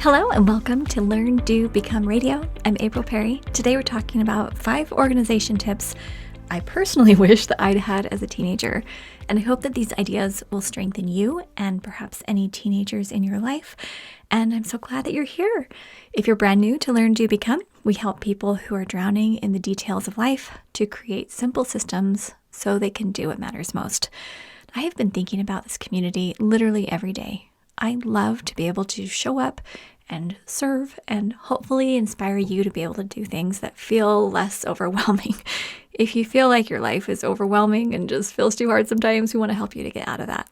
Hello and welcome to Learn, Do, Become Radio. I'm April Perry. Today we're talking about 5 organization tips I personally wish that I'd had as a teenager. And I hope that these ideas will strengthen you and perhaps any teenagers in your life. And I'm so glad that you're here. If you're brand new to Learn, Do, Become, we help people who are drowning in the details of life to create simple systems so they can do what matters most. I have been thinking about this community literally every day. I love to be able to show up and serve and hopefully inspire you to be able to do things that feel less overwhelming. If you feel like your life is overwhelming and just feels too hard sometimes, we want to help you to get out of that.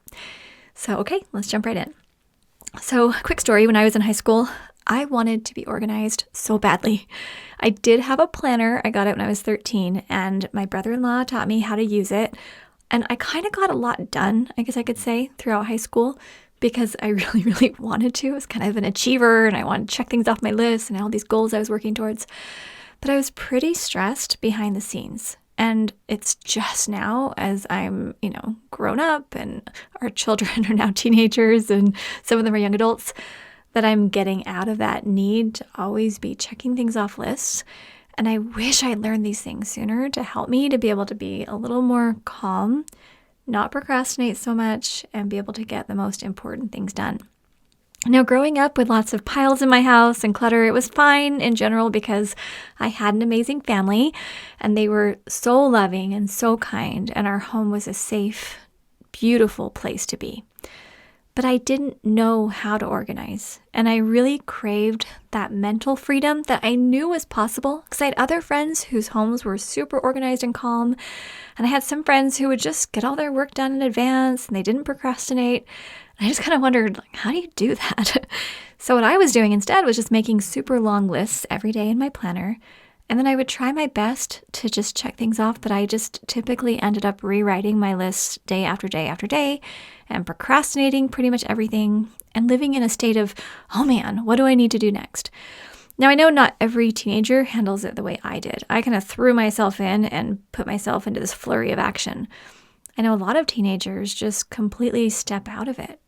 So, okay, let's jump right in. So, quick story, when I was in high school, I wanted to be organized so badly. I did have a planner. I got it when I was 13, and my brother-in-law taught me how to use it. And I kind of got a lot done, I guess I could say, throughout high school, because I really wanted to. I was kind of an achiever and I wanted to check things off my list and all these goals I was working towards. But I was pretty stressed behind the scenes. And it's just now as I'm, grown up and our children are now teenagers and some of them are young adults, that I'm getting out of that need to always be checking things off lists. And I wish I'd learned these things sooner to help me to be able to be a little more calm, not procrastinate so much, and be able to get the most important things done. Now, growing up with lots of piles in my house and clutter, it was fine in general because I had an amazing family and they were so loving and so kind, and our home was a safe, beautiful place to be. But I didn't know how to organize, and I really craved that mental freedom that I knew was possible because I had other friends whose homes were super organized and calm, and I had some friends who would just get all their work done in advance and they didn't procrastinate. And I just kind of wondered, how do you do that? So what I was doing instead was just making super long lists every day in my planner. And then I would try my best to just check things off, but I just typically ended up rewriting my list day after day after day and procrastinating pretty much everything and living in a state of, oh man, what do I need to do next? Now, I know not every teenager handles it the way I did. I kind of threw myself in and put myself into this flurry of action. I know a lot of teenagers just completely step out of it.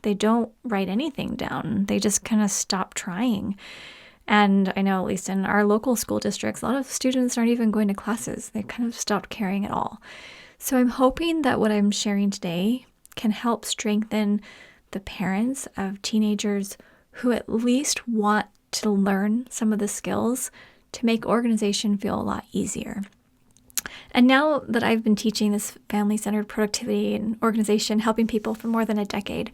They don't write anything down. They just kind of stop trying. And I know, at least in our local school districts, a lot of students aren't even going to classes. They kind of stopped caring at all. So I'm hoping that what I'm sharing today can help strengthen the parents of teenagers who at least want to learn some of the skills to make organization feel a lot easier. And now that I've been teaching this family-centered productivity and organization, helping people for more than a decade,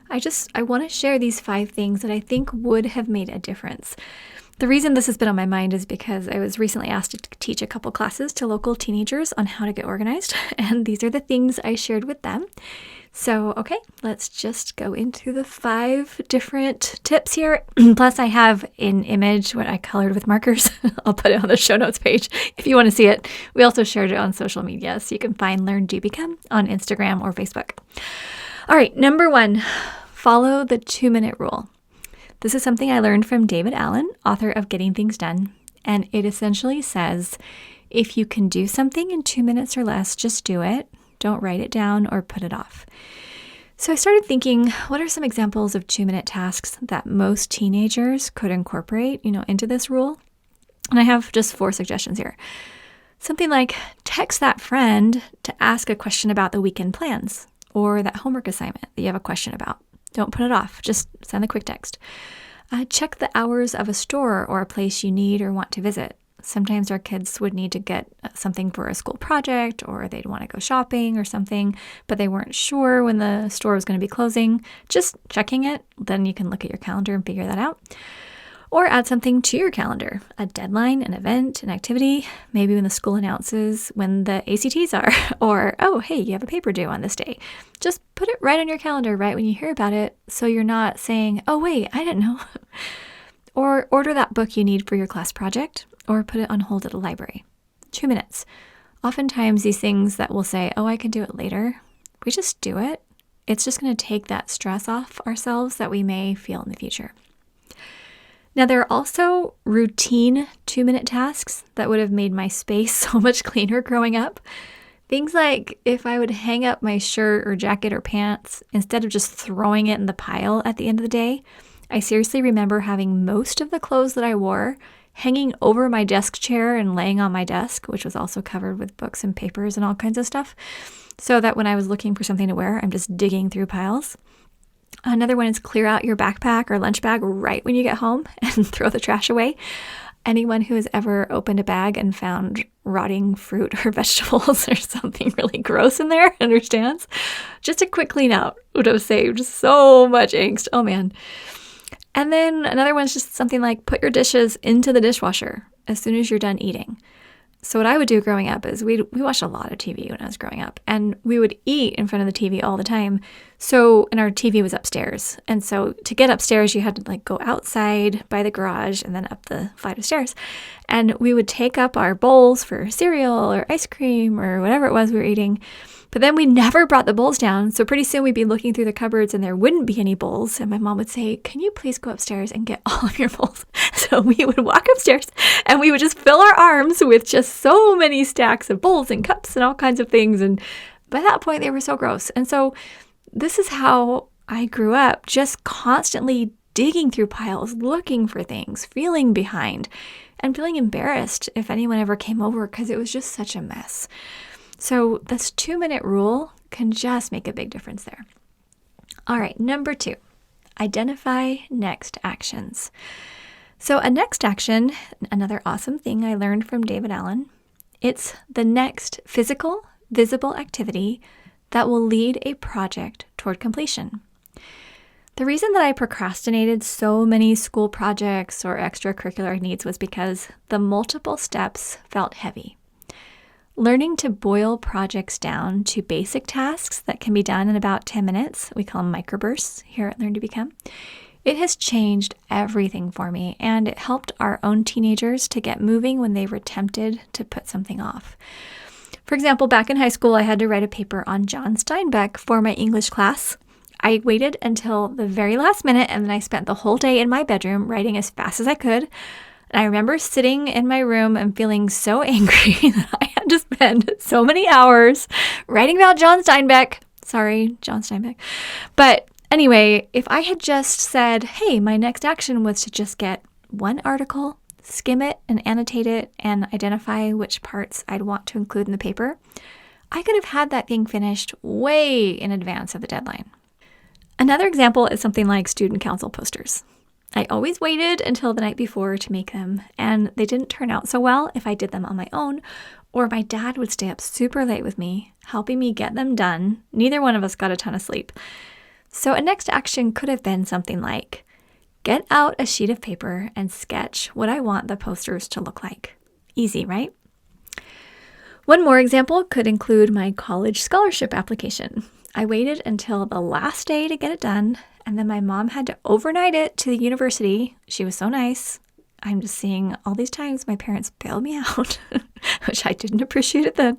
I want to share these 5 things that I think would have made a difference. The reason this has been on my mind is because I was recently asked to teach a couple classes to local teenagers on how to get organized, and these are the things I shared with them. So, okay, let's just go into the 5 different tips here. Plus, I have an image, what I colored with markers. I'll put it on the show notes page if you want to see it. We also shared it on social media, so you can find Learn, Do, Become on Instagram or Facebook. All right, number 1, follow the 2-minute rule. This is something I learned from David Allen, author of Getting Things Done, and it essentially says, if you can do something in 2 minutes or less, just do it. Don't write it down or put it off. So I started thinking, what are some examples of 2-minute tasks that most teenagers could incorporate, into this rule? And I have just 4 suggestions here. Something like text that friend to ask a question about the weekend plans or that homework assignment that you have a question about. Don't put it off. Just send a quick text. Check the hours of a store or a place you need or want to visit. Sometimes our kids would need to get something for a school project, or they'd want to go shopping or something, but they weren't sure when the store was going to be closing. Just checking it, then you can look at your calendar and figure that out. Or add something to your calendar, a deadline, an event, an activity, maybe when the school announces when the ACTs are, or, oh, hey, you have a paper due on this day. Just put it right on your calendar right when you hear about it, so you're not saying, oh, wait, I didn't know. Or order that book you need for your class project, or put it on hold at the library. 2 minutes. Oftentimes these things that we'll say, oh, I can do it later, we just do it. It's just going to take that stress off ourselves that we may feel in the future. Now, there are also routine 2-minute tasks that would have made my space so much cleaner growing up. Things like if I would hang up my shirt or jacket or pants, instead of just throwing it in the pile at the end of the day, I seriously remember having most of the clothes that I wore hanging over my desk chair and laying on my desk, which was also covered with books and papers and all kinds of stuff, so that when I was looking for something to wear, I'm just digging through piles. Another one is clear out your backpack or lunch bag right when you get home and throw the trash away. Anyone who has ever opened a bag and found rotting fruit or vegetables or something really gross in there understands. Just a quick clean out would have saved so much angst. Oh man. And then another one's just something like put your dishes into the dishwasher as soon as you're done eating. So what I would do growing up is we watched a lot of TV when I was growing up, and we would eat in front of the TV all the time. And our TV was upstairs. And so to get upstairs, you had to like go outside by the garage and then up the flight of stairs. And we would take up our bowls for cereal or ice cream or whatever it was we were eating. But then we never brought the bowls down. So pretty soon we'd be looking through the cupboards and there wouldn't be any bowls. And my mom would say, "Can you please go upstairs and get all of your bowls?" So we would walk upstairs and we would just fill our arms with just so many stacks of bowls and cups and all kinds of things. And by that point, they were so gross. And so this is how I grew up, just constantly digging through piles, looking for things, feeling behind, and feeling embarrassed if anyone ever came over because it was just such a mess. So this 2-minute rule can just make a big difference there. All right, number 2, identify next actions. So a next action, another awesome thing I learned from David Allen, it's the next physical, visible activity that will lead a project toward completion. The reason that I procrastinated so many school projects or extracurricular needs was because the multiple steps felt heavy. Learning to boil projects down to basic tasks that can be done in about 10 minutes, we call them microbursts here at Learn to Become, it has changed everything for me, and it helped our own teenagers to get moving when they were tempted to put something off. For example, back in high school, I had to write a paper on John Steinbeck for my English class. I waited until the very last minute, and then I spent the whole day in my bedroom writing as fast as I could. And I remember sitting in my room and feeling so angry that I had to spend so many hours writing about John Steinbeck. Sorry, John Steinbeck. But anyway, if I had just said, hey, my next action was to just get one article, skim it and annotate it, and identify which parts I'd want to include in the paper, I could have had that thing finished way in advance of the deadline. Another example is something like student council posters. I always waited until the night before to make them, and they didn't turn out so well if I did them on my own, or my dad would stay up super late with me, helping me get them done. Neither one of us got a ton of sleep. So a next action could have been something like, get out a sheet of paper and sketch what I want the posters to look like. Easy, right? One more example could include my college scholarship application. I waited until the last day to get it done, and then my mom had to overnight it to the university. She was so nice. I'm just seeing all these times my parents bailed me out, which I didn't appreciate it then.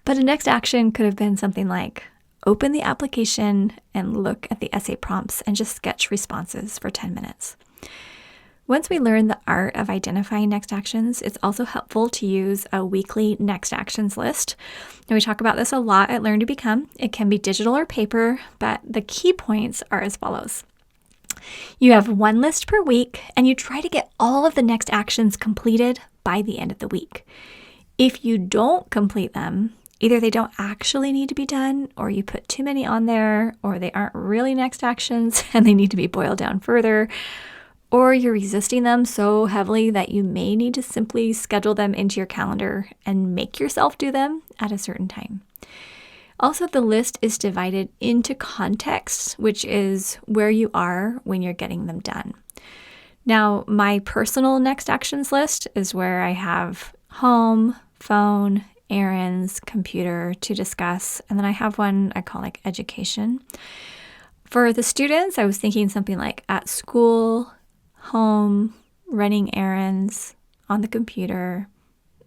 But a next action could have been something like, open the application and look at the essay prompts and just sketch responses for 10 minutes. Once we learn the art of identifying next actions, it's also helpful to use a weekly next actions list. And we talk about this a lot at Learn to Become. It can be digital or paper, but the key points are as follows. You have one list per week, and you try to get all of the next actions completed by the end of the week. If you don't complete them, either they don't actually need to be done, or you put too many on there, or they aren't really next actions and they need to be boiled down further, or you're resisting them so heavily that you may need to simply schedule them into your calendar and make yourself do them at a certain time. Also, the list is divided into contexts, which is where you are when you're getting them done. Now, my personal next actions list is where I have home, phone, errands, computer to discuss, and then I have one I call like education. For the students, I was thinking something like at school, home, running errands, on the computer,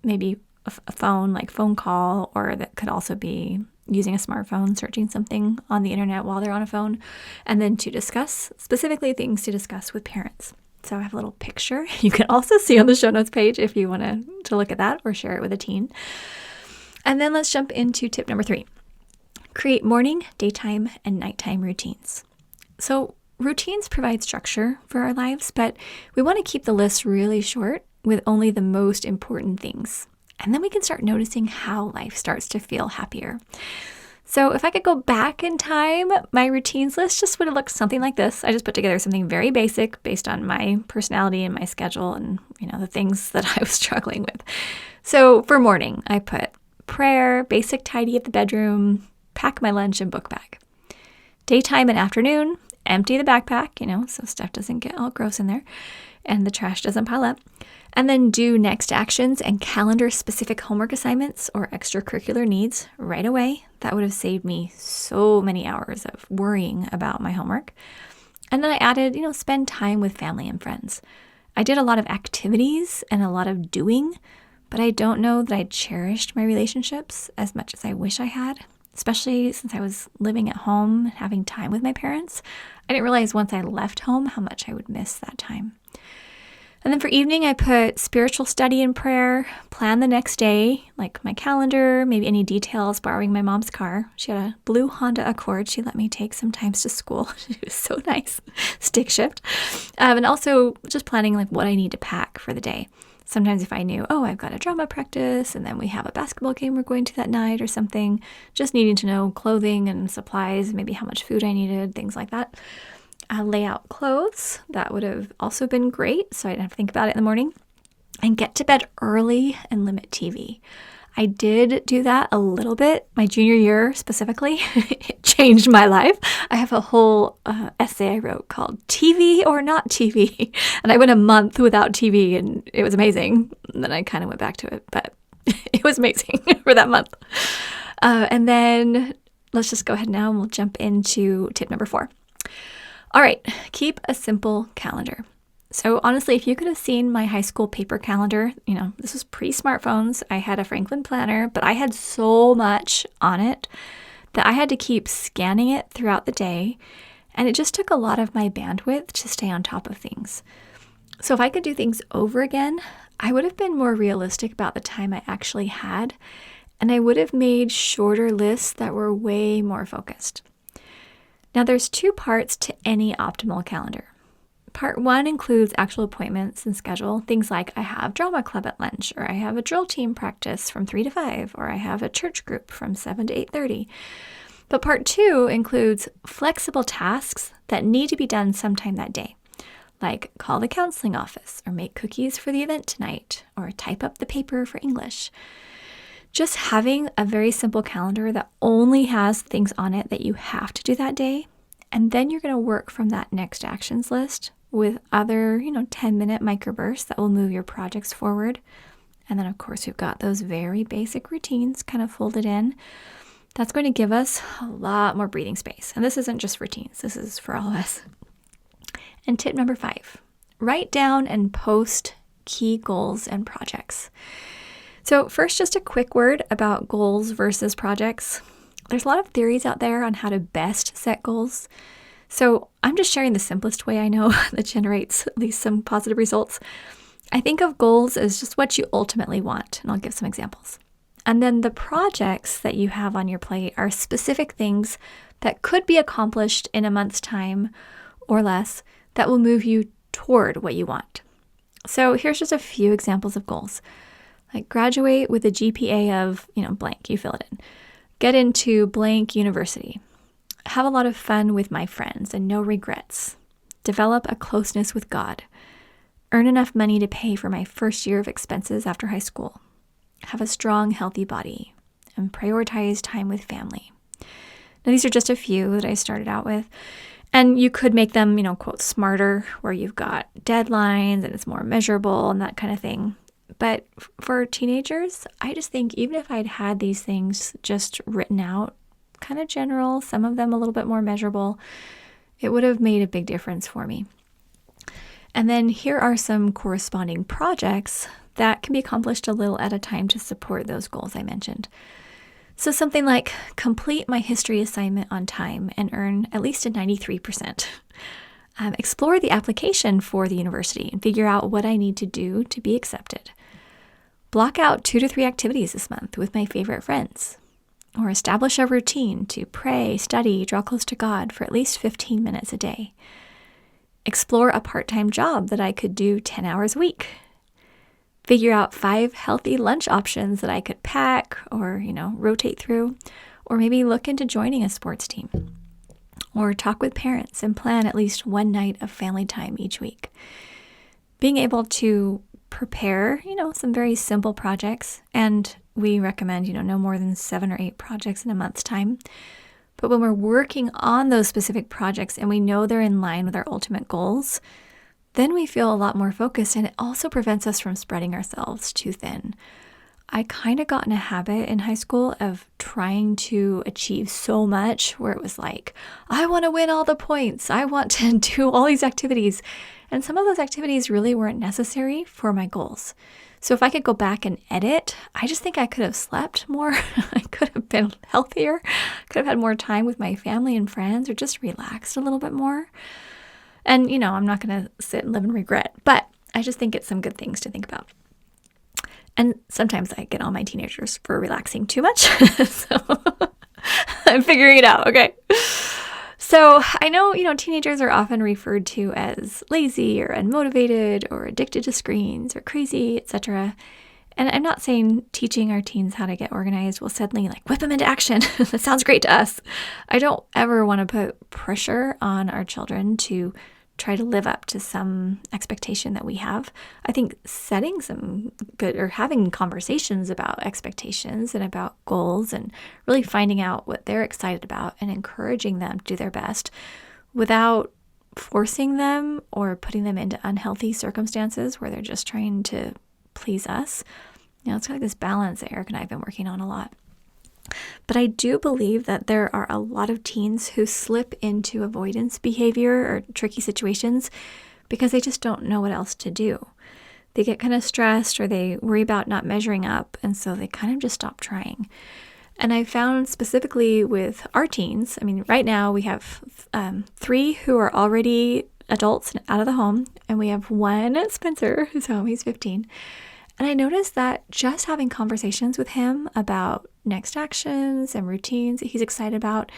maybe a phone, like phone call, or that could also be using a smartphone, searching something on the internet while they're on a phone, and then to discuss, specifically things to discuss with parents. So I have a little picture you can also see on the show notes page if you want to look at that or share it with a teen. And then let's jump into tip number 3. Create morning, daytime, and nighttime routines. So routines provide structure for our lives, but we want to keep the list really short with only the most important things. And then we can start noticing how life starts to feel happier. So if I could go back in time, my routines list just would have looked something like this. I just put together something very basic based on my personality and my schedule and, the things that I was struggling with. So for morning, I put prayer, basic tidy of the bedroom, pack my lunch and book bag. Daytime and afternoon, empty the backpack, so stuff doesn't get all gross in there and the trash doesn't pile up. And then do next actions and calendar specific homework assignments or extracurricular needs right away. That would have saved me so many hours of worrying about my homework. And then I added, spend time with family and friends. I did a lot of activities and a lot of doing, but I don't know that I cherished my relationships as much as I wish I had, especially since I was living at home and having time with my parents. I didn't realize once I left home how much I would miss that time. And then for evening, I put spiritual study and prayer, plan the next day, like my calendar, maybe any details, borrowing my mom's car. She had a blue Honda Accord she let me take sometimes to school. It was so nice. Stick shift. And also just planning like what I need to pack for the day. Sometimes if I knew, I've got a drama practice and then we have a basketball game we're going to that night or something, just needing to know clothing and supplies, maybe how much food I needed, things like that. Lay out clothes. That would have also been great, so I didn't have to think about it in the morning. And get to bed early and limit TV. I did do that a little bit my junior year specifically. It changed my life. I have a whole essay I wrote called TV or Not TV. And I went a month without TV and it was amazing. And then I kind of went back to it, but it was amazing for that month. And then let's just go ahead now and we'll jump into tip number 4. All right, keep a simple calendar. So honestly, if you could have seen my high school paper calendar, this was pre-smartphones. I had a Franklin planner, but I had so much on it that I had to keep scanning it throughout the day. And it just took a lot of my bandwidth to stay on top of things. So if I could do things over again, I would have been more realistic about the time I actually had. And I would have made shorter lists that were way more focused. Now, there's 2 parts to any optimal calendar. Part 1 includes actual appointments and schedule, things like I have drama club at lunch, or I have a drill team practice from 3 to 5, or I have a church group from 7 to 8:30. But part 2 includes flexible tasks that need to be done sometime that day, like call the counseling office, or make cookies for the event tonight, or type up the paper for English. Just having a very simple calendar that only has things on it that you have to do that day, and then you're going to work from that next actions list with other, 10-minute microbursts that will move your projects forward. And then, of course, we've got those very basic routines kind of folded in. That's going to give us a lot more breathing space. And this isn't just routines. This is for all of us. And tip number 5, write down and post key goals and projects. So first, just a quick word about goals versus projects. There's a lot of theories out there on how to best set goals. So I'm just sharing the simplest way I know that generates at least some positive results. I think of goals as just what you ultimately want, and I'll give some examples. And then the projects that you have on your plate are specific things that could be accomplished in a month's time or less that will move you toward what you want. So here's just a few examples of goals. Like graduate with a GPA of, blank, you fill it in. Get into blank university. Have a lot of fun with my friends and no regrets. Develop a closeness with God. Earn enough money to pay for my first year of expenses after high school. Have a strong, healthy body. And prioritize time with family. Now, these are just a few that I started out with. And you could make them, quote, smarter, where you've got deadlines and it's more measurable and that kind of thing. But for teenagers, I just think even if I'd had these things just written out, kind of general, some of them a little bit more measurable, it would have made a big difference for me. And then here are some corresponding projects that can be accomplished a little at a time to support those goals I mentioned. So something like complete my history assignment on time and earn at least a 93%. Explore the application for the university and figure out what I need to do to be accepted. Block out 2 to 3 activities this month with my favorite friends. Or establish a routine to pray, study, draw close to God for at least 15 minutes a day. explore a part-time job that I could do 10 hours a week, figure out 5 healthy lunch options that I could pack or, rotate through, or maybe look into joining a sports team, or talk with parents and plan at least one night of family time each week. Being able to prepare, some very simple projects, and we recommend, no more than 7 or 8 projects in a month's time. But when we're working on those specific projects and we know they're in line with our ultimate goals, then we feel a lot more focused, and it also prevents us from spreading ourselves too thin. I kind of got in a habit in high school of trying to achieve so much where it was like, I want to win all the points. I want to do all these activities. And some of those activities really weren't necessary for my goals. So if I could go back and edit, I just think I could have slept more. I could have been healthier, could have had more time with my family and friends, or just relaxed a little bit more. And, I'm not going to sit and live in regret, but I just think it's some good things to think about. And sometimes I get on my teenagers for relaxing too much. So I'm figuring it out. Okay. So I know, teenagers are often referred to as lazy or unmotivated or addicted to screens or crazy, etc. And I'm not saying teaching our teens how to get organized will suddenly whip them into action. That sounds great to us. I don't ever want to put pressure on our children to try to live up to some expectation that we have. I think setting some good or having conversations about expectations and about goals and really finding out what they're excited about and encouraging them to do their best without forcing them or putting them into unhealthy circumstances where they're just trying to please us. It's kind of this balance that Eric and I have been working on a lot. But I do believe that there are a lot of teens who slip into avoidance behavior or tricky situations because they just don't know what else to do. They get kind of stressed or they worry about not measuring up, and so they kind of just stop trying. And I found specifically with our teens, right now we have 3 who are already adults and out of the home, and we have 1, Spencer, who's home, he's 15. And I noticed that just having conversations with him about next actions and routines that he's excited about,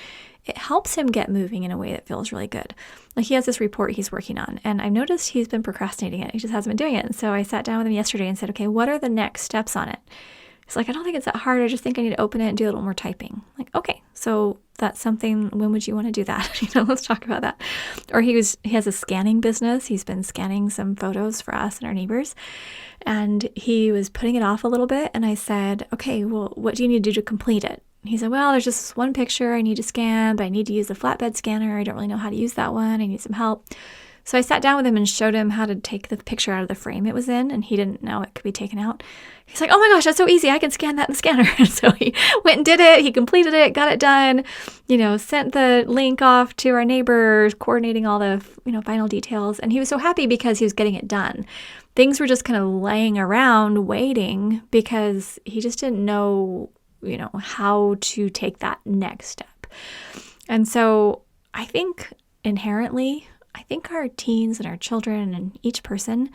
it helps him get moving in a way that feels really good. He has this report he's working on, and I've noticed he's been procrastinating it. He just hasn't been doing it. And so I sat down with him yesterday and said, okay, what are the next steps on it? He's like, I don't think it's that hard. I just think I need to open it and do a little more typing. Okay, so that's something. When would you want to do that? Let's talk about that. Or he has a scanning business. He's been scanning some photos for us and our neighbors, and he was putting it off a little bit. And I said, okay, well, what do you need to do to complete it? He said, well, there's just this one picture I need to scan, but I need to use the flatbed scanner. I don't really know how to use that one. I need some help. So I sat down with him and showed him how to take the picture out of the frame it was in, and he didn't know it could be taken out. He's like, oh my gosh, that's so easy. I can scan that in the scanner. And so he went and did it. He completed it, got it done, sent the link off to our neighbors, coordinating all the, final details. And he was so happy because he was getting it done. Things were just kind of laying around waiting because he just didn't know, how to take that next step. And so I think inherently, our teens and our children and each person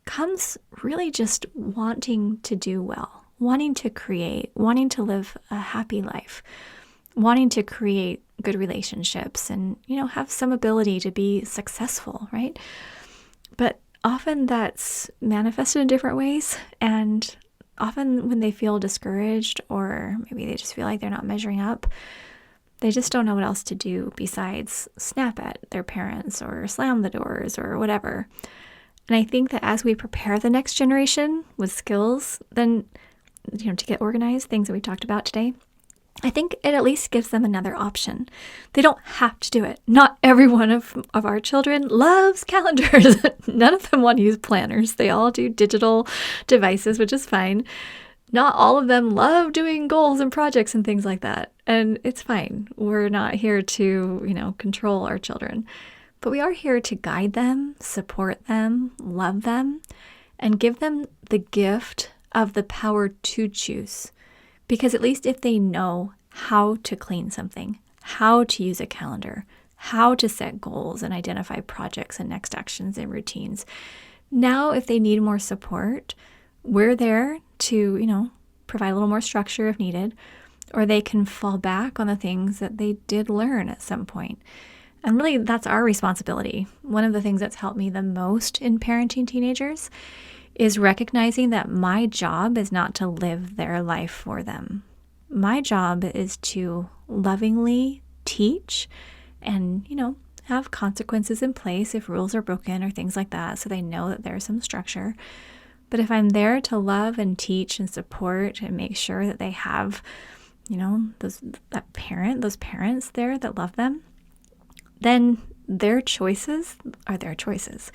comes really just wanting to do well, wanting to create, wanting to live a happy life, wanting to create good relationships and, have some ability to be successful, right? But often that's manifested in different ways. And often when they feel discouraged or maybe they just feel like they're not measuring up, they just don't know what else to do besides snap at their parents or slam the doors or whatever. And I think that as we prepare the next generation with skills, then, to get organized, things that we talked about today, I think it at least gives them another option. They don't have to do it. Not every one of our children loves calendars. None of them want to use planners. They all do digital devices, which is fine. Not all of them love doing goals and projects and things like that. And it's fine. We're not here to, control our children. But we are here to guide them, support them, love them, and give them the gift of the power to choose. Because at least if they know how to clean something, how to use a calendar, how to set goals and identify projects and next actions and routines, now if they need more support, we're there to, provide a little more structure if needed, or they can fall back on the things that they did learn at some point. And really, that's our responsibility. One of the things that's helped me the most in parenting teenagers is recognizing that my job is not to live their life for them. My job is to lovingly teach and, have consequences in place if rules are broken or things like that, so they know that there's some structure. But if I'm there to love and teach and support and make sure that they have, those parents there that love them, then their choices are their choices.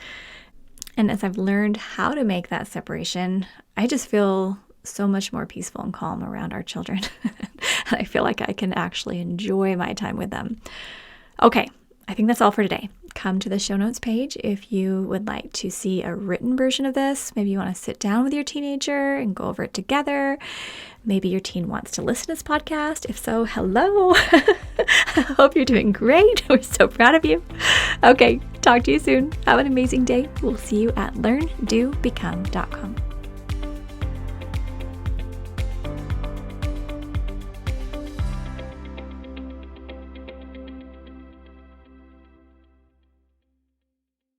And as I've learned how to make that separation, I just feel so much more peaceful and calm around our children. And I feel like I can actually enjoy my time with them. Okay, I think that's all for today. Come to the show notes page if you would like to see a written version of this. Maybe you want to sit down with your teenager and go over it together. Maybe your teen wants to listen to this podcast. If so, hello. I hope you're doing great. We're so proud of you. Okay, talk to you soon. Have an amazing day. We'll see you at learndobecome.com.